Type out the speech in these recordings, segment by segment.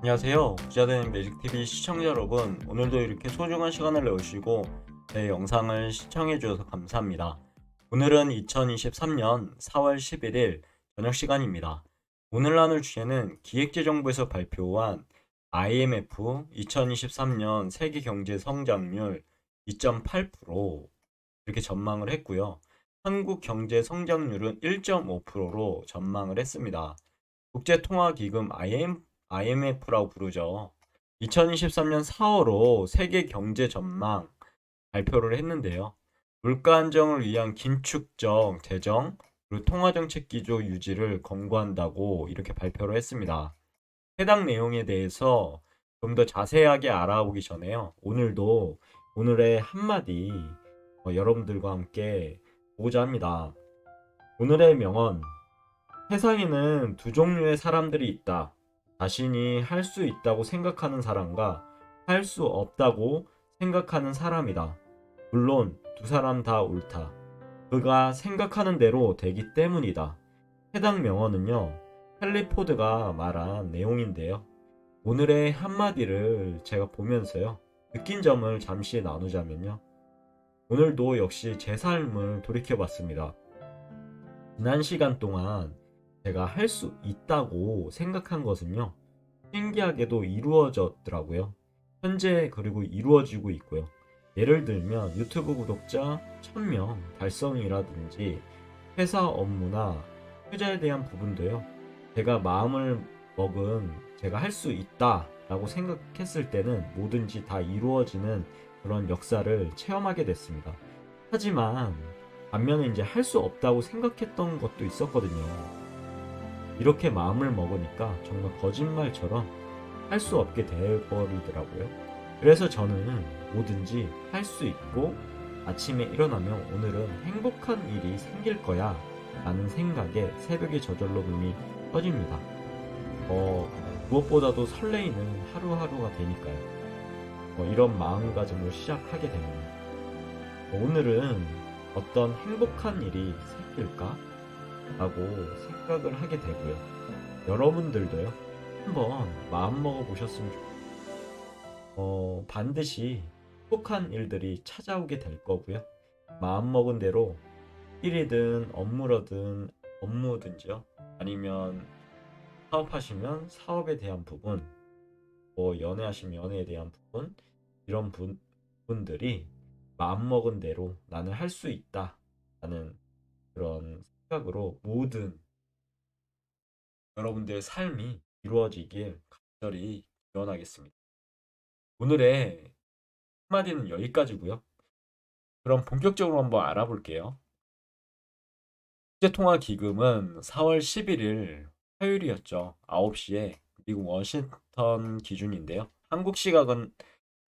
안녕하세요. 부자되는 매직TV 시청자 여러분, 오늘도 이렇게 소중한 시간을 내주시고 제 영상을 시청해 주셔서 감사합니다. 오늘은 2023년 4월 11일 저녁 시간입니다. 오늘 나눌 주제는 기획재정부에서 발표한 IMF 2023년 세계 경제 성장률 2.8% 이렇게 전망을 했고요. 한국 경제 성장률은 1.5%로 전망을 했습니다. 국제통화기금 IMF라고 부르죠. 2023년 4월로 세계 경제 전망 발표를 했는데요. 물가 안정을 위한 긴축적 재정 그리고 통화정책 기조 유지를 권고한다고 이렇게 발표를 했습니다. 해당 내용에 대해서 좀 더 자세하게 알아보기 전에요. 오늘의 한마디 여러분들과 함께 보고자 합니다. 오늘의 명언 세상에는 두 종류의 사람들이 있다. 자신이 할 수 있다고 생각하는 사람과 할 수 없다고 생각하는 사람이다. 물론 두 사람 다 옳다. 그가 생각하는 대로 되기 때문이다. 해당 명언은요, 헨리 포드가 말한 내용인데요. 오늘의 한마디를 제가 보면서요, 느낀 점을 잠시 나누자면요. 오늘도 역시 제 삶을 돌이켜봤습니다. 지난 시간 동안 제가 할 수 있다고 생각한 것은요, 신기하게도 이루어졌더라고요. 현재 그리고 이루어지고 있고요. 예를 들면 유튜브 구독자 1000명 달성이라든지 회사 업무나 투자에 대한 부분도요. 제가 마음을 먹은 제가 할 수 있다라고 생각했을 때는 뭐든지 다 이루어지는 그런 역사를 체험하게 됐습니다. 하지만 반면에 이제 할 수 없다고 생각했던 것도 있었거든요. 이렇게 마음을 먹으니까 정말 거짓말처럼 할 수 없게 돼버리더라고요. 그래서 저는 뭐든지 할 수 있고 아침에 일어나면 오늘은 행복한 일이 생길 거야 라는 생각에 새벽에 저절로 눈이 떠집니다. 무엇보다도 설레이는 하루하루가 되니까요. 이런 마음가짐으로 시작하게 됩니다. 오늘은 어떤 행복한 일이 생길까? 라고 생각을 하게 되고요. 여러분들도요, 한번 마음먹어 보셨으면 좋겠어요. 반드시 행복한 일들이 찾아오게 될 거고요. 마음먹은 대로 일이든 업무든지요. 아니면 사업하시면 사업에 대한 부분, 연애하시면 연애에 대한 부분, 이런 분들이 마음먹은 대로 나는 할 수 있다. 라는 그런 생각으로 모든 여러분들의 삶이 이루어지길 간절히 기원하겠습니다. 오늘의 한마디는 여기까지고요. 그럼 본격적으로 한번 알아볼게요. 국제통화기금은 4월 11일 화요일이었죠. 9시에 미국 워싱턴 기준인데요. 한국 시각은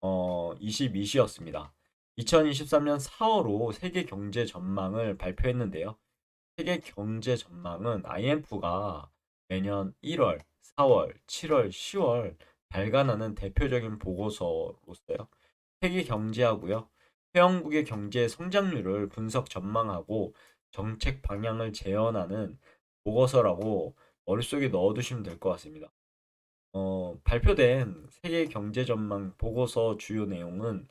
22시였습니다. 2023년 4월로 세계 경제 전망을 발표했는데요. 세계 경제 전망은 IMF가 매년 1월, 4월, 7월, 10월 발간하는 대표적인 보고서로서요. 세계 경제하고요. 회원국의 경제 성장률을 분석 전망하고 정책 방향을 재현하는 보고서라고 머릿속에 넣어두시면 될 것 같습니다. 발표된 세계 경제 전망 보고서 주요 내용은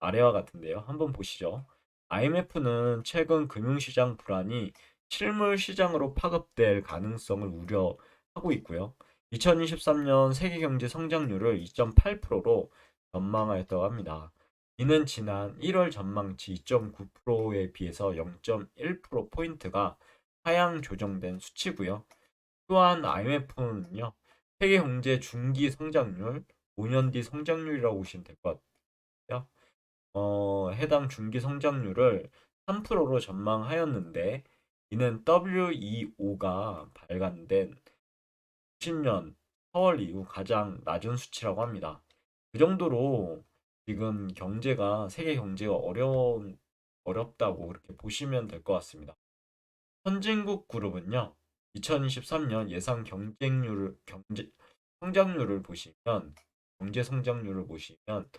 아래와 같은데요. 한번 보시죠. IMF는 최근 금융시장 불안이 실물 시장으로 파급될 가능성을 우려하고 있고요. 2023년 세계 경제 성장률을 2.8%로 전망하였다고 합니다. 이는 지난 1월 전망치 2.9%에 비해서 0.1%포인트가 하향 조정된 수치고요. 또한 IMF는요, 세계 경제 중기 성장률, 5년 뒤 성장률이라고 보시면 될 것 같아요. 해당 중기 성장률을 3%로 전망하였는데, 이는 WEO가 발간된 10년 4월 이후 가장 낮은 수치라고 합니다. 그 정도로 지금 세계 경제가 어렵다고 그렇게 보시면 될 것 같습니다. 선진국 그룹은요, 2023년 예상 성장률을 보시면, 경제 성장률을 보시면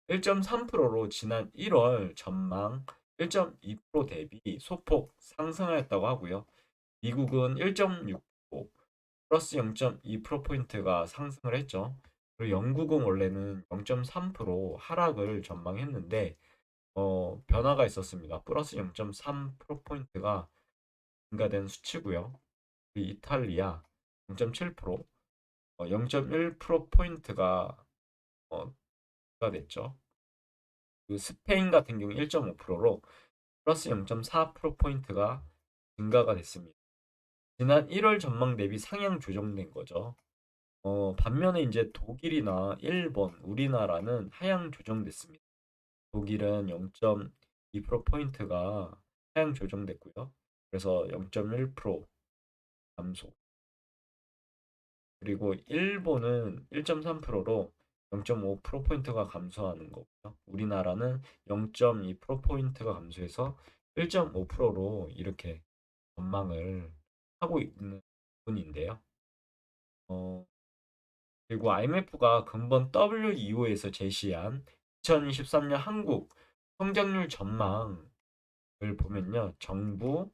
1.3%로 지난 1월 전망 1.2% 대비 소폭 상승하였다고 하고요. 미국은 1.6%, 플러스 0.2%포인트가 상승을 했죠. 그리고 영국은 원래는 0.3% 하락을 전망했는데 변화가 있었습니다. 플러스 0.3%포인트가 증가된 수치고요. 이탈리아 0.7%, 0.1%포인트가 됐죠. 그 스페인 같은 경우 1.5%로 플러스 0.4%포인트가 증가가 됐습니다. 지난 1월 전망 대비 상향 조정된 거죠. 반면에 이제 독일이나 일본, 우리나라는 하향 조정됐습니다. 독일은 0.2%포인트가 하향 조정됐고요. 그래서 0.1% 감소. 그리고 일본은 1.3%로 0.5%포인트가 감소하는 거고요. 우리나라는 0.2%포인트가 감소해서 1.5%로 이렇게 전망을 하고 있는 부분인데요. 어, 그리고 IMF가 근본 WEO에서 제시한 2023년 한국 성장률 전망을 보면요. 정부,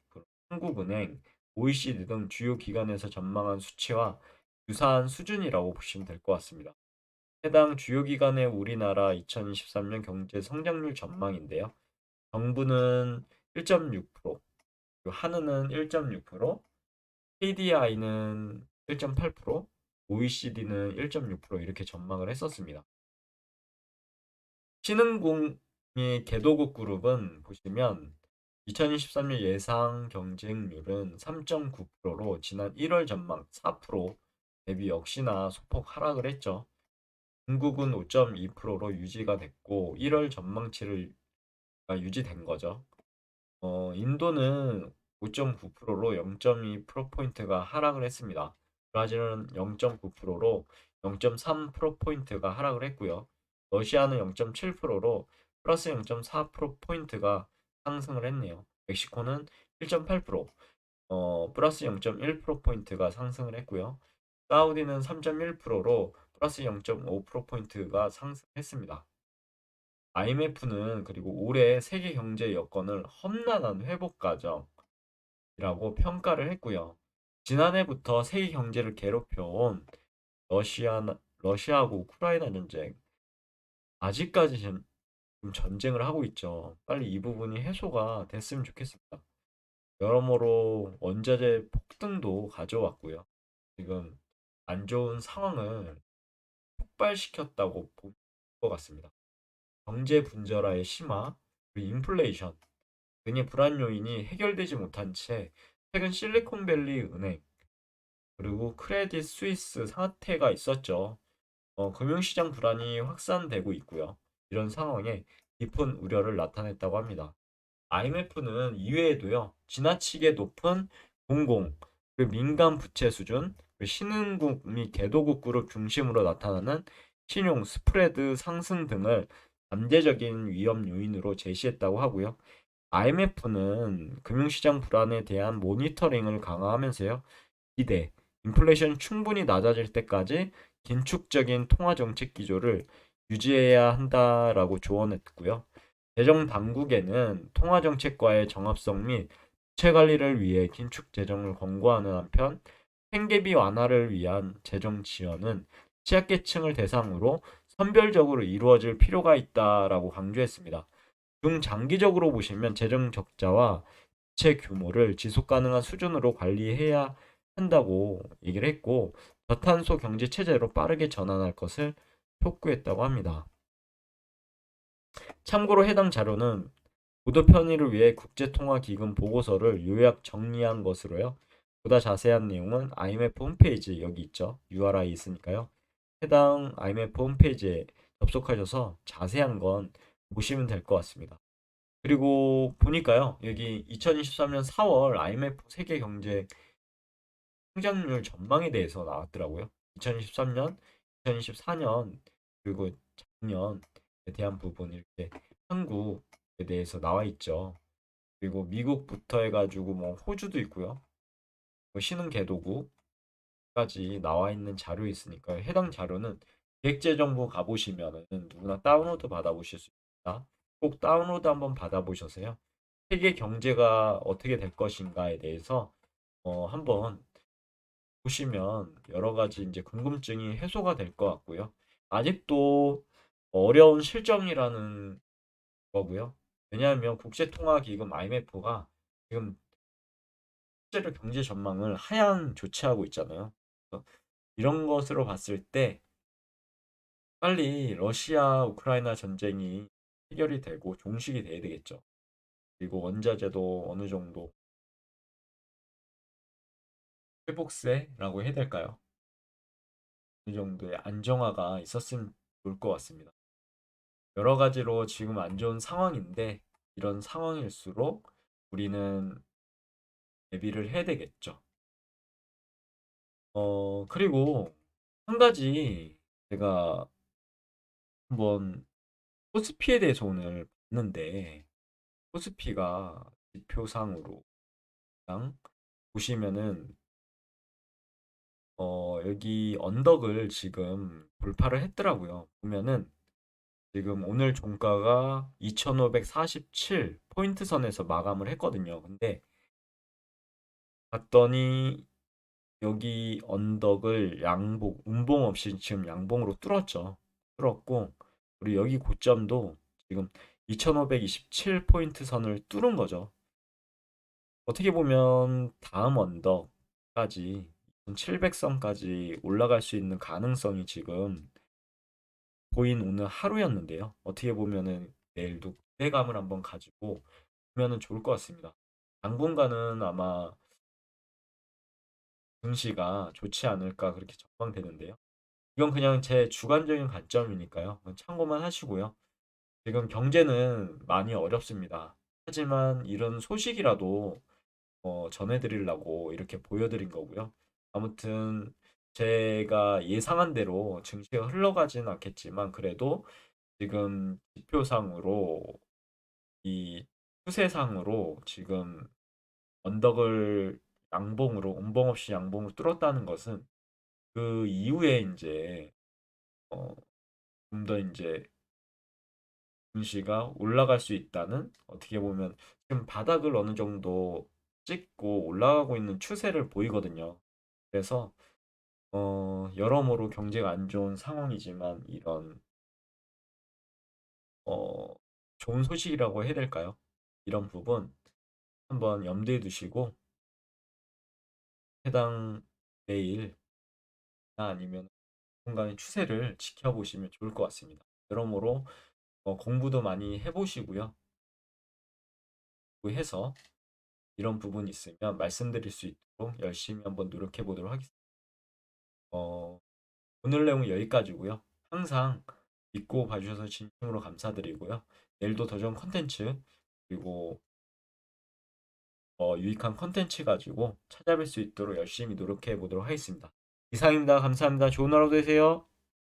한국은행, OECD 등 주요 기관에서 전망한 수치와 유사한 수준이라고 보시면 될 것 같습니다. 해당 주요 기관의 우리나라 2023년 경제 성장률 전망인데요. 정부는 1.6%, 그리고 한은은 1.6%, KDI는 1.8%, OECD는 1.6% 이렇게 전망을 했었습니다. 신흥공의 개도국 그룹은 보시면 2023년 예상 경쟁률은 3.9%로 지난 1월 전망 4% 대비 역시나 소폭 하락을 했죠. 중국은 5.2%로 유지가 됐고 1월 전망치를 유지된 거죠. 인도는 5.9%로 0.2%포인트가 하락을 했습니다. 브라질은 0.9%로 0.3%포인트가 하락을 했고요. 러시아는 0.7%로 플러스 0.4%포인트가 상승을 했네요. 멕시코는 1.8%, 플러스 0.1%포인트가 상승을 했고요. 사우디는 3.1%로 플러스 0.5%포인트가 상승했습니다. IMF는 그리고 올해 세계 경제 여건을 험난한 회복 과정이라고 평가를 했고요. 지난해부터 세계 경제를 괴롭혀온 러시아하고 우크라이나 전쟁, 아직까지 좀 전쟁을 하고 있죠. 빨리 이 부분이 해소가 됐으면 좋겠습니다. 여러모로 원자재 폭등도 가져왔고요. 지금 안 좋은 상황을 폭발시켰다고 볼 것 같습니다. 경제 분절화의 심화, 그리고 인플레이션 등의 불안 요인이 해결되지 못한 채 최근 실리콘밸리 은행 그리고 크레딧 스위스 사태가 있었죠. 금융시장 불안이 확산되고 있고요. 이런 상황에 깊은 우려를 나타냈다고 합니다. IMF는 이외에도요, 지나치게 높은 공공, 그리고 민간 부채 수준, 그리고 신흥국 및 개도국 그룹 중심으로 나타나는 신용 스프레드 상승 등을 잠재적인 위험 요인으로 제시했다고 하고요. IMF는 금융시장 불안에 대한 모니터링을 강화하면서요, 기대, 인플레이션이 충분히 낮아질 때까지 긴축적인 통화 정책 기조를 유지해야 한다라고 조언했고요. 재정 당국에는 통화 정책과의 정합성 및 부채 관리를 위해 긴축 재정을 권고하는 한편 생계비 완화를 위한 재정 지원은 취약계층을 대상으로 선별적으로 이루어질 필요가 있다라고 강조했습니다. 중장기적으로 보시면 재정 적자와 부채 규모를 지속 가능한 수준으로 관리해야 한다고 얘기를 했고 저탄소 경제 체제로 빠르게 전환할 것을 촉구했다고 합니다. 참고로 해당 자료는 보도 편의를 위해 국제통화기금 보고서를 요약 정리한 것으로요. 보다 자세한 내용은 IMF 홈페이지 여기 있죠. URI 있으니까요. 해당 IMF 홈페이지에 접속하셔서 자세한 건 보시면 될 것 같습니다. 그리고 보니까요. 여기 2023년 4월 IMF 세계 경제 성장률 전망에 대해서 나왔더라고요. 2023년, 2024년 그리고 작년에 대한 부분 이렇게 한국에 대해서 나와 있죠. 그리고 미국부터 해가지고 뭐 호주도 있고요. 뭐 신흥개도국까지 나와 있는 자료 있으니까 해당 자료는 기획재정부 가보시면은 누구나 다운로드 받아보실 수 있습니다. 꼭 다운로드 한번 받아보셔서요. 세계 경제가 어떻게 될 것인가에 대해서 한번 보시면 여러 가지 이제 궁금증이 해소가 될 것 같고요. 아직도 어려운 실정이라는 거고요. 왜냐하면 국제통화기금 IMF가 지금 실제로 경제 전망을 하향 조치하고 있잖아요. 그래서 이런 것으로 봤을 때 빨리 러시아 우크라이나 전쟁이 해결이 되고 종식이 돼야 되겠죠. 그리고 원자재도 어느 정도 회복세라고 해야 될까요? 어느 정도의 안정화가 있었으면 좋을 것 같습니다. 여러 가지로 지금 안 좋은 상황인데 이런 상황일수록 우리는 대비를 해야 되겠죠. 그리고 한 가지 제가 한번 코스피에 대해서 오늘 봤는데 코스피가 지표상으로 랑 보시면은 여기 언덕을 지금 돌파를 했더라고요. 보면은 지금 오늘 종가가 2547 포인트 선에서 마감을 했거든요. 근데 봤더니 여기 언덕을 양봉, 운봉 없이 지금 양봉으로 뚫었죠. 뚫었고, 그리고 여기 고점도 지금 2527 포인트 선을 뚫은 거죠. 어떻게 보면 다음 언덕까지 700선까지 올라갈 수 있는 가능성이 지금 보인 오늘 하루였는데요. 어떻게 보면은 내일도 기대감을 한번 가지고 보면은 좋을 것 같습니다. 당분간은 아마 증시가 좋지 않을까 그렇게 전망되는데요. 이건 그냥 제 주관적인 관점이니까요. 참고만 하시고요. 지금 경제는 많이 어렵습니다. 하지만 이런 소식이라도 전해드리려고 이렇게 보여드린 거고요. 아무튼 제가 예상한 대로 증시가 흘러가지는 않겠지만 그래도 지금 지표상으로 이 추세상으로 지금 언덕을 양봉으로 운봉 없이 양봉을 뚫었다는 것은 그 이후에 이제 좀 더 이제 증시가 올라갈 수 있다는 어떻게 보면 지금 바닥을 어느 정도 찍고 올라가고 있는 추세를 보이거든요. 그래서 여러모로 경제가 안 좋은 상황이지만 이런 어, 좋은 소식이라고 해야 될까요? 이런 부분 한번 염두에 두시고 해당 내일나 아니면 순간의 추세를 지켜보시면 좋을 것 같습니다. 여러모로 공부도 많이 해보시고요. 해서 이런 부분이 있으면 말씀드릴 수 있도록 열심히 한번 노력해 보도록 하겠습니다. 어, 오늘 내용은 여기까지고요. 항상 믿고 봐주셔서 진심으로 감사드리고요. 내일도 더 좋은 컨텐츠 그리고 유익한 컨텐츠 가지고 찾아뵐 수 있도록 열심히 노력해 보도록 하겠습니다. 이상입니다. 감사합니다. 좋은 하루 되세요.